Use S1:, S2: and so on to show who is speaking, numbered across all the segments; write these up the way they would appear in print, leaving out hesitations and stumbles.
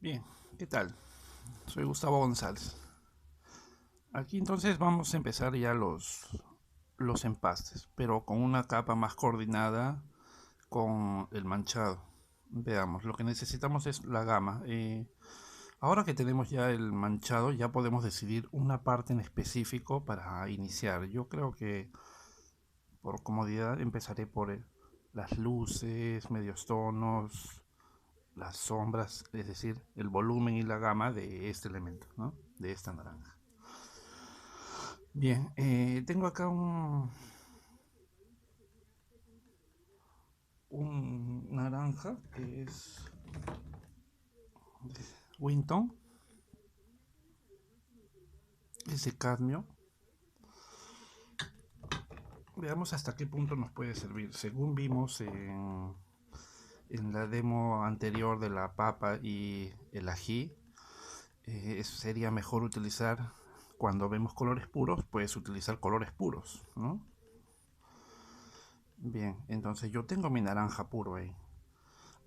S1: Bien, ¿qué tal? Soy Gustavo González. Aquí entonces vamos a empezar ya los empastes, pero con una capa más coordinada con el manchado. Veamos, lo que necesitamos es la gama. Ahora que tenemos ya el manchado, ya podemos decidir una parte en específico para iniciar. Yo creo que por comodidad empezaré por las luces, medios tonos, las sombras, es decir, el volumen y la gama de este elemento, ¿no? De esta naranja. Bien, tengo acá un naranja que es Winton, es de cadmio. Veamos hasta qué punto nos puede servir. Según vimos en la demo anterior de la papa y el ají, sería mejor utilizar, cuando vemos colores puros, pues utilizar colores puros, ¿no? Bien, entonces yo tengo mi naranja puro ahí.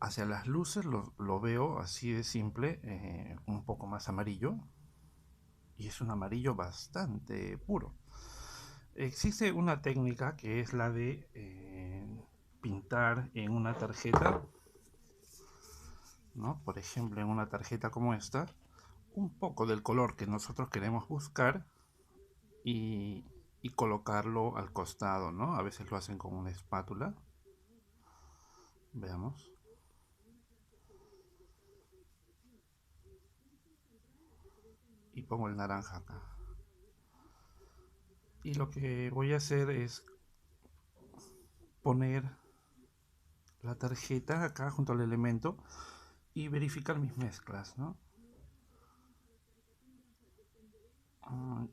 S1: Hacia las luces lo veo así de simple, un poco más amarillo, y es un amarillo bastante puro. Existe una técnica que es la de pintar en una tarjeta, ¿no? Por ejemplo, en una tarjeta como esta, un poco del color que nosotros queremos buscar y, y colocarlo al costado, ¿no? A veces lo hacen con una espátula. Veamos. Y pongo el naranja acá. Y lo que voy a hacer es poner la tarjeta acá junto al elemento y verificar mis mezclas, ¿no?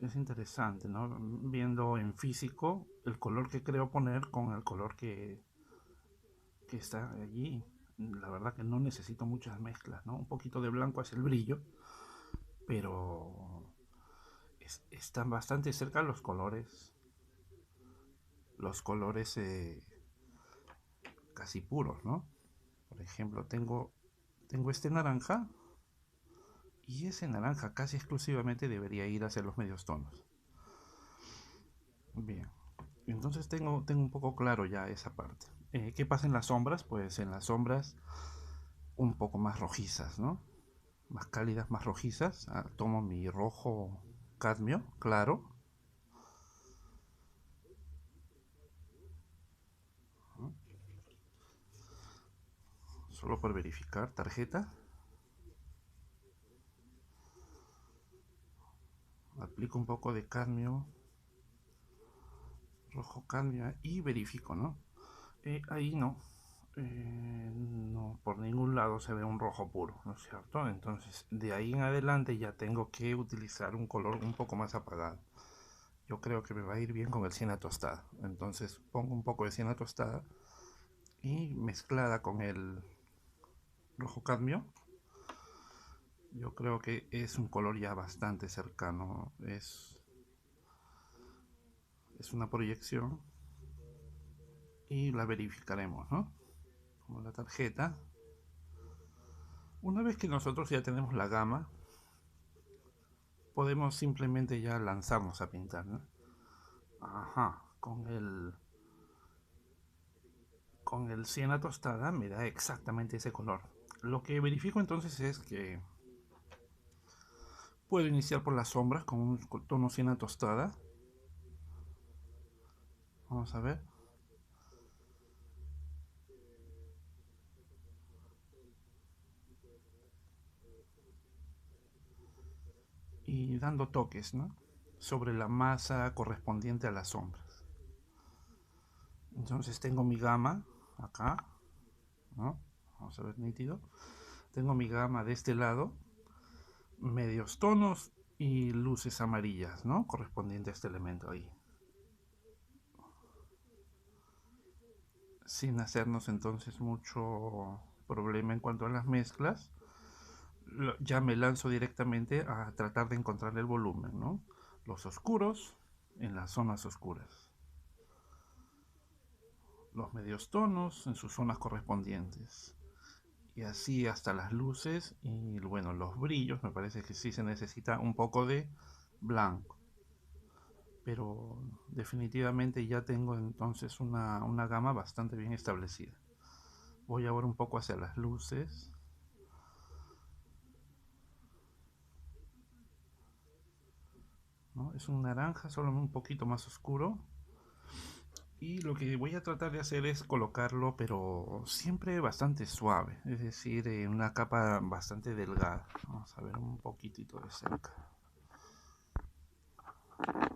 S1: Es interesante, ¿no? Viendo en físico el color que creo poner con el color que está allí. La verdad que no necesito muchas mezclas, ¿no? Un poquito de blanco hace el brillo, pero están bastante cerca los colores casi puros, ¿no? Por ejemplo, tengo este naranja y ese naranja casi exclusivamente debería ir hacia los medios tonos. Bien, entonces tengo un poco claro ya esa parte. ¿Qué pasa en las sombras? Pues en las sombras un poco más rojizas, ¿no? Más cálidas, más rojizas. Tomo mi rojo cadmio, claro. Solo por verificar. Tarjeta. Aplico un poco de cadmio. Rojo cadmio y verifico, ¿no? Ahí no. No, por ningún lado se ve un rojo puro, ¿no es cierto? Entonces, de ahí en adelante ya tengo que utilizar un color un poco más apagado. Yo creo que me va a ir bien con el siena tostada. Entonces pongo un poco de siena tostada y mezclada con el rojo cadmio, yo creo que es un color ya bastante cercano. Es una proyección y la verificaremos, ¿no? Como la tarjeta. Una vez que nosotros ya tenemos la gama, podemos simplemente ya lanzarnos a pintar, ¿no? Ajá, con el siena tostada me da exactamente ese color. Lo que verifico entonces es que puedo iniciar por las sombras con un tono siena tostada. Vamos a ver. Y dando toques, ¿no? Sobre la masa correspondiente a las sombras. Entonces tengo mi gama acá, ¿no? Vamos a ver nítido. Tengo mi gama de este lado, medios tonos y luces amarillas, ¿no? Correspondiente a este elemento ahí. Sin hacernos entonces mucho problema en cuanto a las mezclas, ya me lanzo directamente a tratar de encontrar el volumen, ¿no? Los oscuros en las zonas oscuras, los medios tonos en sus zonas correspondientes Y así hasta las luces y bueno, los brillos, me parece que sí se necesita un poco de blanco. Pero definitivamente ya tengo entonces una gama bastante bien establecida. Voy ahora un poco hacia las luces, ¿no? Es un naranja, solo un poquito más oscuro. Y lo que voy a tratar de hacer es colocarlo, pero siempre bastante suave, es decir, en una capa bastante delgada. Vamos a ver un poquitito de cerca.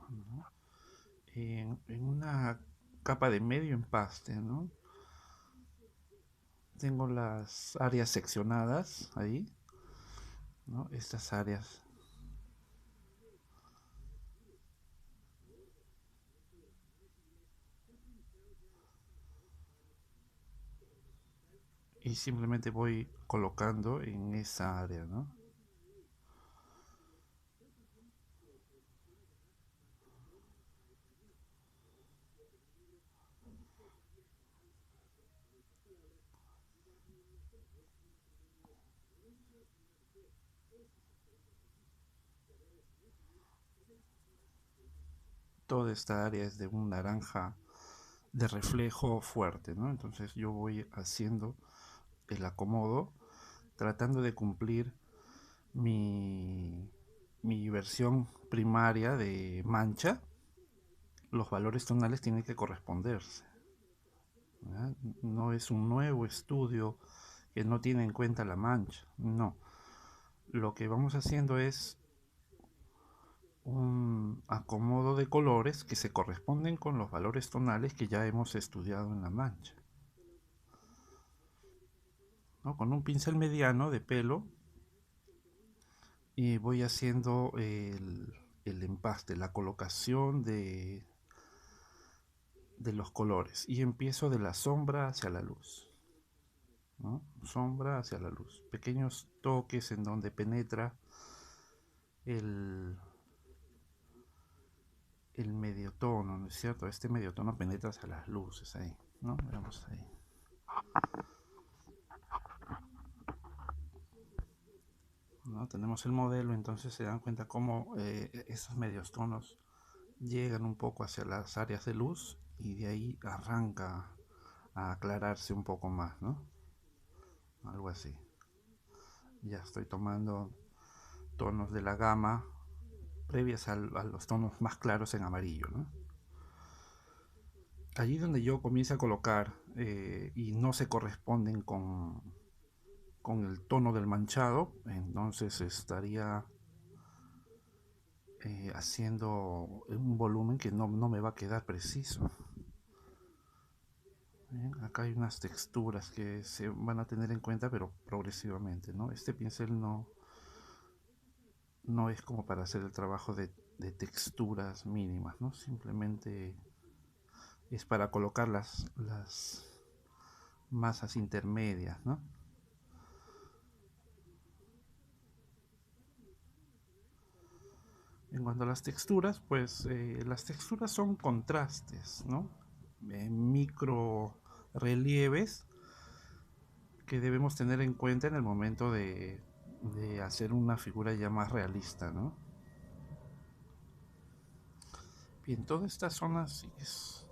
S1: ¿No? En una capa de medio empaste, ¿no? Tengo las áreas seccionadas ahí, ¿no? Estas áreas. Y simplemente voy colocando en esa área, ¿no? Toda esta área es de un naranja de reflejo fuerte, ¿no? Entonces yo voy haciendo el acomodo, tratando de cumplir mi, mi versión primaria de mancha. Los valores tonales tienen que corresponderse, ¿verdad? No es un nuevo estudio que no tiene en cuenta la mancha, no. Lo que vamos haciendo es un acomodo de colores que se corresponden con los valores tonales que ya hemos estudiado en la mancha, ¿no? Con un pincel mediano de pelo y voy haciendo el empaste, la colocación de los colores y empiezo de la sombra hacia la luz, ¿no? Sombra hacia la luz, pequeños toques en donde penetra el, el medio tono, ¿no es cierto? Este medio tono penetra hacia las luces ahí, ¿no? Veamos ahí. ¿No? Tenemos el modelo, entonces se dan cuenta cómo esos medios tonos llegan un poco hacia las áreas de luz y de ahí arranca a aclararse un poco más, ¿no? Algo así. Ya estoy tomando tonos de la gama previas a los tonos más claros en amarillo, ¿no? Allí donde yo comienzo a colocar y no se corresponden con el tono del manchado, entonces estaría haciendo un volumen que no me va a quedar preciso. Bien, acá hay unas texturas que se van a tener en cuenta, pero progresivamente, ¿no? Este pincel no es como para hacer el trabajo de texturas mínimas, ¿no? Simplemente es para colocar las masas intermedias, ¿no? En cuanto a las texturas, pues las texturas son contrastes, ¿no? Micro relieves que debemos tener en cuenta en el momento de hacer una figura ya más realista, ¿no? Bien, toda esta zona sí es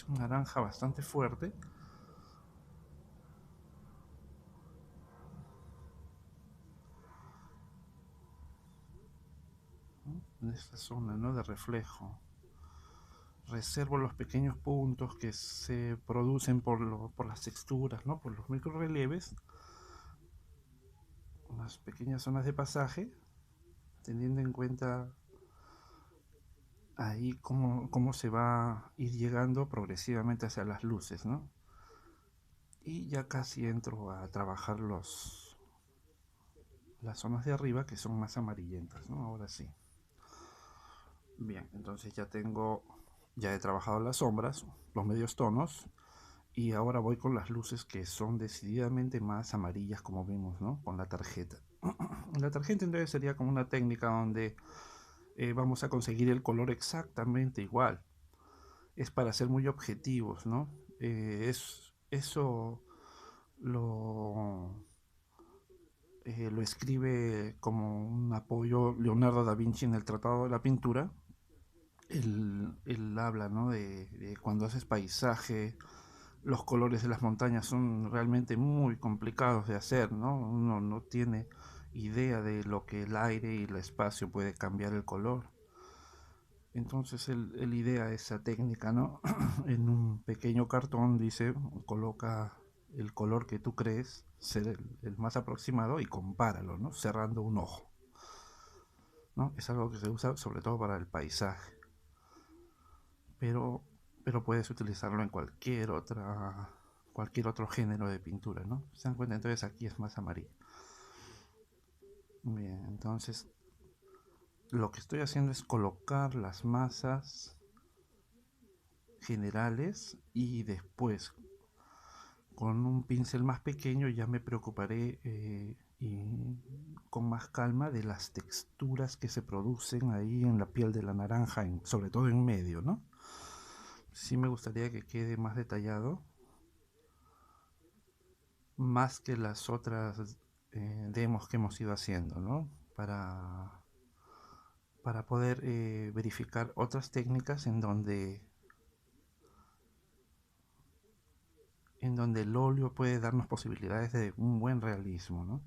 S1: un naranja bastante fuerte. ¿No? En esta zona, ¿no? De reflejo. Reservo los pequeños puntos que se producen por las texturas, ¿no? Por los microrelieves, unas pequeñas zonas de pasaje, teniendo en cuenta ahí cómo se va a ir llegando progresivamente hacia las luces, ¿no? Y ya casi entro a trabajar las zonas de arriba que son más amarillentas, ¿no? Ahora sí. Bien, entonces ya he trabajado las sombras, los medios tonos, y ahora voy con las luces que son decididamente más amarillas, como vimos, ¿no? Con la tarjeta. La tarjeta entonces sería como una técnica donde vamos a conseguir el color exactamente igual. Es para ser muy objetivos, ¿no? Eso lo, lo escribe como un apoyo Leonardo da Vinci en el Tratado de la Pintura. Él habla, ¿no?, de cuando haces paisaje, los colores de las montañas son realmente muy complicados de hacer, ¿no? Uno no tiene idea de lo que el aire y el espacio puede cambiar el color. Entonces él idea esa técnica, ¿no? En un pequeño cartón dice, coloca el color que tú crees ser el más aproximado y compáralo, ¿no? Cerrando un ojo, ¿no? Es algo que se usa sobre todo para el paisaje, pero, pero puedes utilizarlo en cualquier otro género de pintura, ¿no? ¿Se dan cuenta? Entonces aquí es más amarillo. Bien, entonces lo que estoy haciendo es colocar las masas generales y después con un pincel más pequeño ya me preocuparé y con más calma de las texturas que se producen ahí en la piel de la naranja, sobre todo en medio, ¿no? Sí me gustaría que quede más detallado, más que las otras demos que hemos ido haciendo, ¿no? Para poder verificar otras técnicas en donde el óleo puede darnos posibilidades de un buen realismo, ¿no?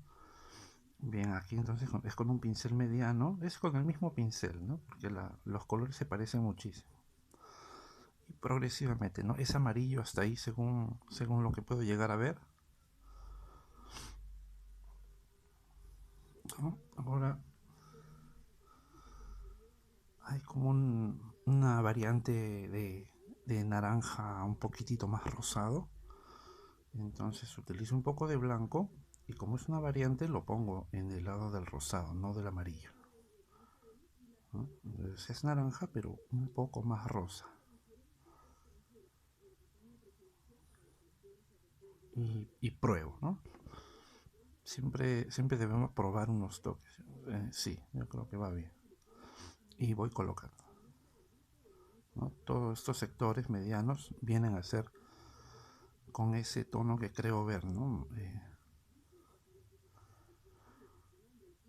S1: Bien, aquí entonces es con un pincel mediano, es con el mismo pincel, ¿no? Porque los colores se parecen muchísimo. Y progresivamente, ¿no? Es amarillo hasta ahí según lo que puedo llegar a ver, ¿no? Ahora hay como una variante de naranja un poquitito más rosado. Entonces utilizo un poco de blanco y como es una variante lo pongo en el lado del rosado, no del amarillo, ¿no? Entonces es naranja pero un poco más rosa. Y pruebo, ¿no? Siempre debemos probar unos toques. Sí, yo creo que va bien. Y voy colocando, ¿no? Todos estos sectores medianos vienen a ser con ese tono que creo ver, ¿no?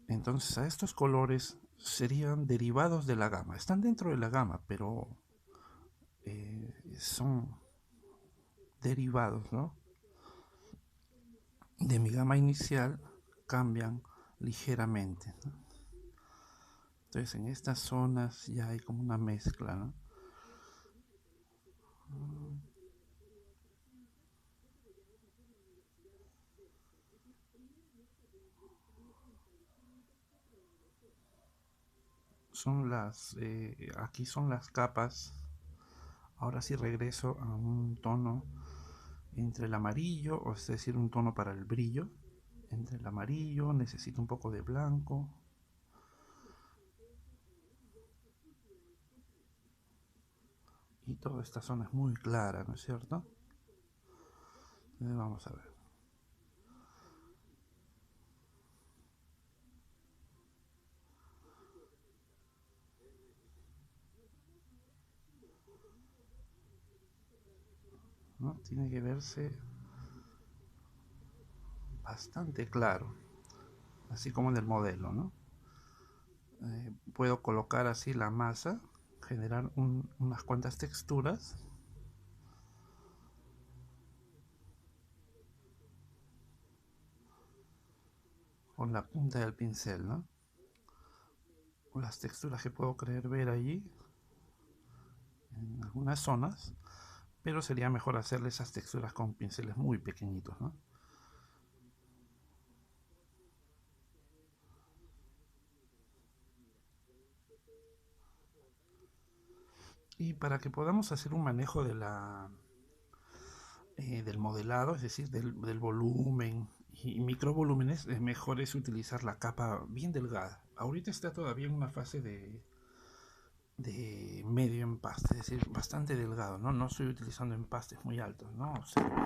S1: Entonces a estos colores serían derivados de la gama. Están dentro de la gama, pero son derivados, ¿no? De mi gama inicial, cambian ligeramente, ¿no? Entonces en estas zonas ya hay como una mezcla, ¿no? Aquí son las capas. Ahora sí regreso a un tono entre el amarillo, o es decir, un tono para el brillo. Entre el amarillo necesito un poco de blanco. Y toda esta zona es muy clara, ¿no es cierto? Vamos a ver. ¿No? Tiene que verse bastante claro, así como en el modelo, ¿no? Puedo colocar así la masa, generar unas cuantas texturas con la punta del pincel, ¿no? O las texturas que puedo creer ver allí en algunas zonas, pero sería mejor hacerle esas texturas con pinceles muy pequeñitos, ¿no? Y para que podamos hacer un manejo del modelado, es decir, del volumen y microvolúmenes, mejor es utilizar la capa bien delgada. Ahorita está todavía en una fase de medio empaste, es decir, bastante delgado, ¿no? No estoy utilizando empastes muy altos, ¿no? O sea,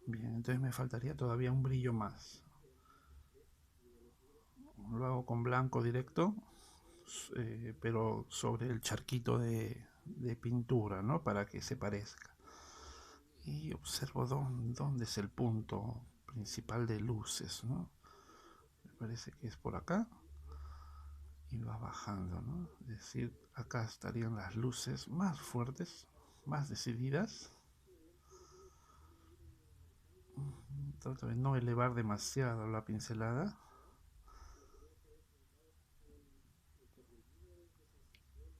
S1: bien, entonces me faltaría todavía un brillo más. Lo hago con blanco directo, pero sobre el charquito de pintura, ¿no? Para que se parezca. Y observo dónde es el punto principal de luces, ¿no? Me parece que es por acá y va bajando, ¿no? Es decir, acá estarían las luces más fuertes, más decididas. Trato de no elevar demasiado la pincelada.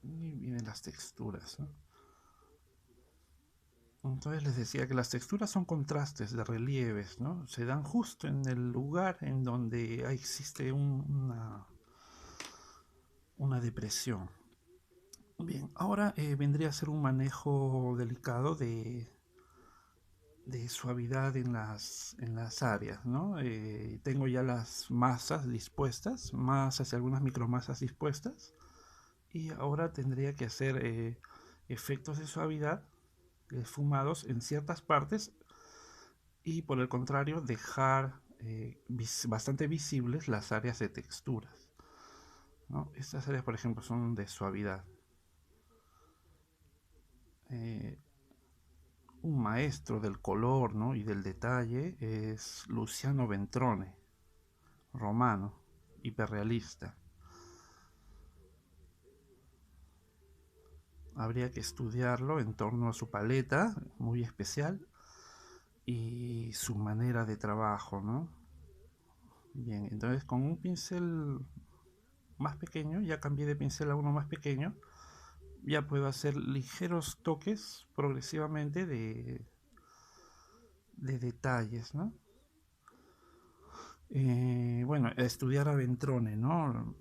S1: Y vienen las texturas, ¿no? Entonces les decía que las texturas son contrastes de relieves, ¿no? Se dan justo en el lugar en donde existe una depresión. Bien, ahora vendría a ser un manejo delicado de suavidad en las áreas, ¿no? Tengo ya las masas dispuestas, masas y algunas micromasas dispuestas, y ahora tendría que hacer efectos de suavidad esfumados en ciertas partes y por el contrario dejar bastante visibles las áreas de texturas, ¿no? Estas áreas, por ejemplo, son de suavidad. Eh, un maestro del color, ¿no? y del detalle es Luciano Ventrone, romano, hiperrealista. Habría que estudiarlo en torno a su paleta, muy especial, y su manera de trabajo, ¿no? Bien, entonces con un pincel más pequeño, ya cambié de pincel a uno más pequeño, ya puedo hacer ligeros toques progresivamente de detalles, ¿no? Bueno, estudiar a Ventrone, ¿no?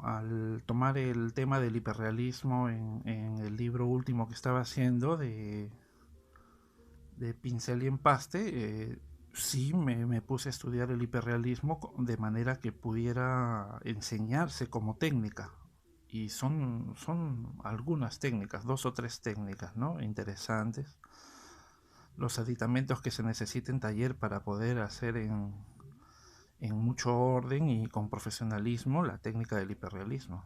S1: Al tomar el tema del hiperrealismo en el libro último que estaba haciendo de pincel y empaste, sí me puse a estudiar el hiperrealismo de manera que pudiera enseñarse como técnica. Y son algunas técnicas, dos o tres técnicas, ¿no? Interesantes. Los aditamentos que se necesiten taller para poder hacer en mucho orden y con profesionalismo la técnica del hiperrealismo.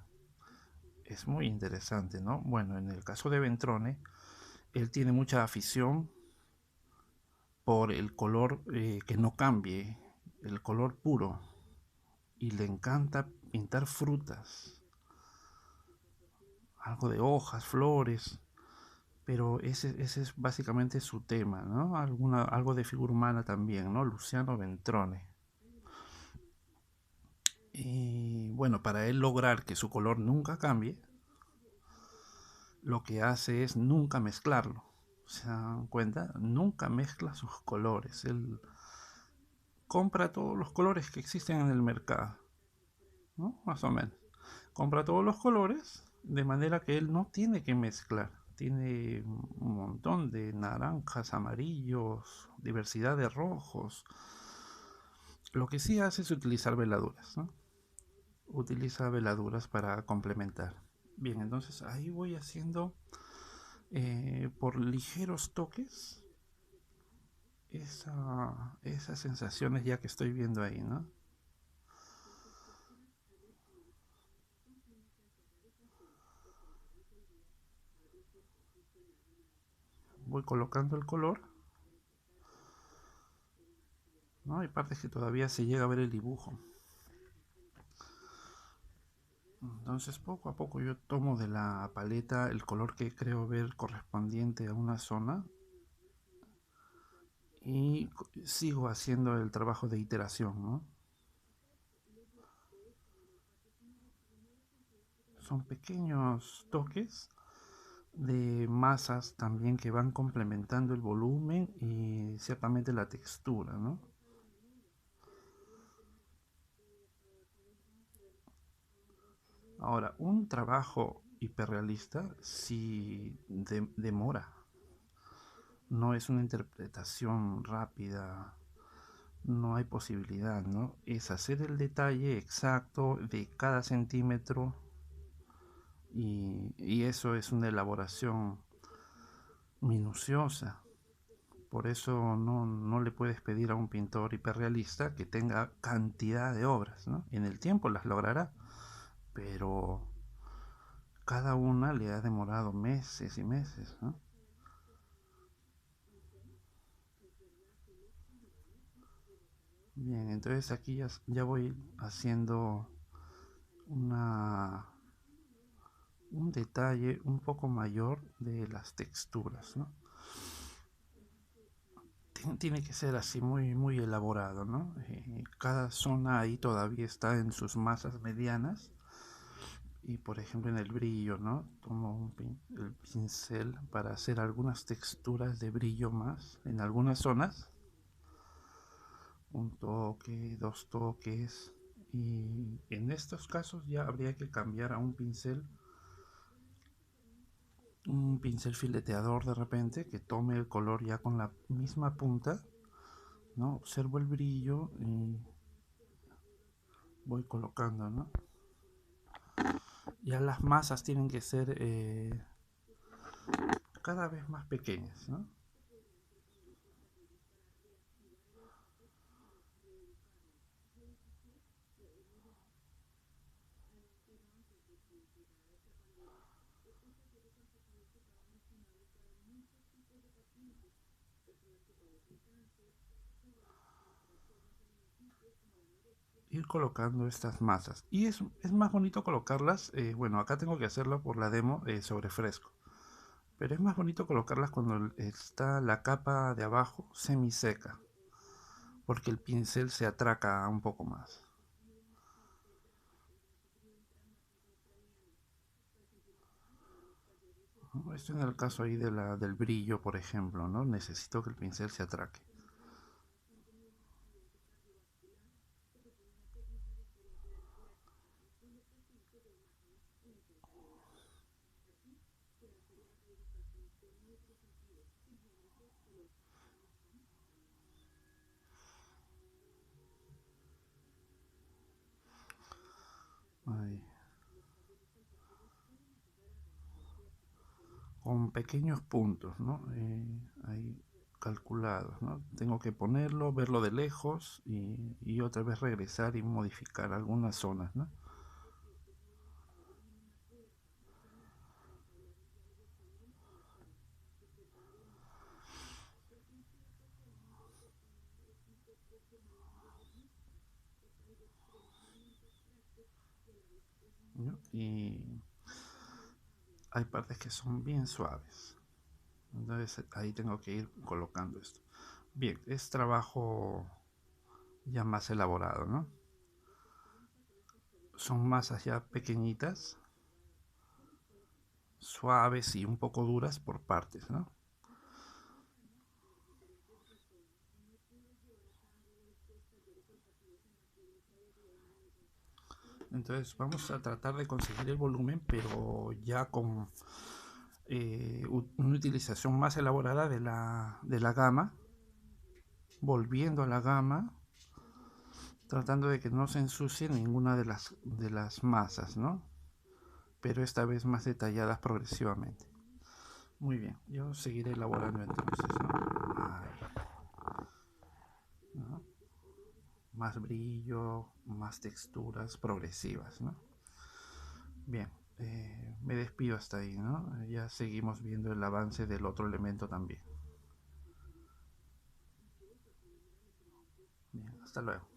S1: Es muy interesante, ¿no? Bueno, en el caso de Ventrone, él tiene mucha afición por el color que no cambie, el color puro, y le encanta pintar frutas, algo de hojas, flores, pero ese es básicamente su tema, ¿no? Algo de figura humana también, ¿no? Luciano Ventrone. Y bueno, para él lograr que su color nunca cambie, lo que hace es nunca mezclarlo. ¿Se dan cuenta? Nunca mezcla sus colores. Él compra todos los colores que existen en el mercado, ¿no? Más o menos. Compra todos los colores de manera que él no tiene que mezclar. Tiene un montón de naranjas, amarillos, diversidad de rojos. Lo que sí hace es utilizar veladuras, ¿no? Utiliza veladuras para complementar. Bien, entonces ahí voy haciendo por ligeros toques esas sensaciones ya que estoy viendo ahí, ¿no? Voy colocando el color, ¿no? Hay partes que todavía se llega a ver el dibujo. Entonces poco a poco yo tomo de la paleta el color que creo ver correspondiente a una zona y sigo haciendo el trabajo de iteración, ¿no? Son pequeños toques de masas también que van complementando el volumen y ciertamente la textura, ¿no? Ahora, un trabajo hiperrealista sí demora, no es una interpretación rápida, no hay posibilidad, ¿no? Es hacer el detalle exacto de cada centímetro y eso es una elaboración minuciosa. Por eso no le puedes pedir a un pintor hiperrealista que tenga cantidad de obras, ¿no? En el tiempo las logrará, pero cada una le ha demorado meses y meses, ¿no? Bien, entonces aquí ya voy haciendo una, un detalle un poco mayor de las texturas, ¿no? Tiene que ser así muy elaborado, ¿no? Cada zona ahí todavía está en sus masas medianas. Y por ejemplo en el brillo, ¿no? Tomo el pincel para hacer algunas texturas de brillo más en algunas zonas. Un toque, dos toques. Y en estos casos ya habría que cambiar a un pincel fileteador de repente que tome el color ya con la misma punta, ¿no? Observo el brillo y voy colocando, ¿no? Ya las masas tienen que ser cada vez más pequeñas, ¿no? Ir colocando estas masas. Y es más bonito colocarlas, bueno, acá tengo que hacerlo por la demo sobre fresco. Pero es más bonito colocarlas cuando está la capa de abajo semiseca, porque el pincel se atraca un poco más. ¿No? Esto en el caso ahí del brillo, por ejemplo, ¿no? Necesito que el pincel se atraque. Ahí. Con pequeños puntos, ¿no? Ahí calculados, ¿no? Tengo que ponerlo, verlo de lejos y otra vez regresar y modificar algunas zonas, ¿no? ¿No? Y hay partes que son bien suaves. Entonces ahí tengo que ir colocando esto. Bien, es trabajo ya más elaborado, ¿no? Son masas ya pequeñitas, suaves y un poco duras por partes, ¿no? Entonces vamos a tratar de conseguir el volumen, pero ya con una utilización más elaborada de la gama, volviendo a la gama, tratando de que no se ensucie ninguna de las masas, ¿no? Pero esta vez más detalladas progresivamente. Muy bien, yo seguiré elaborando entonces, ¿no? Ahí, ¿no? Más brillo, más texturas progresivas, ¿no? Bien, me despido hasta ahí, ¿no? Ya seguimos viendo el avance del otro elemento también. Bien, hasta luego.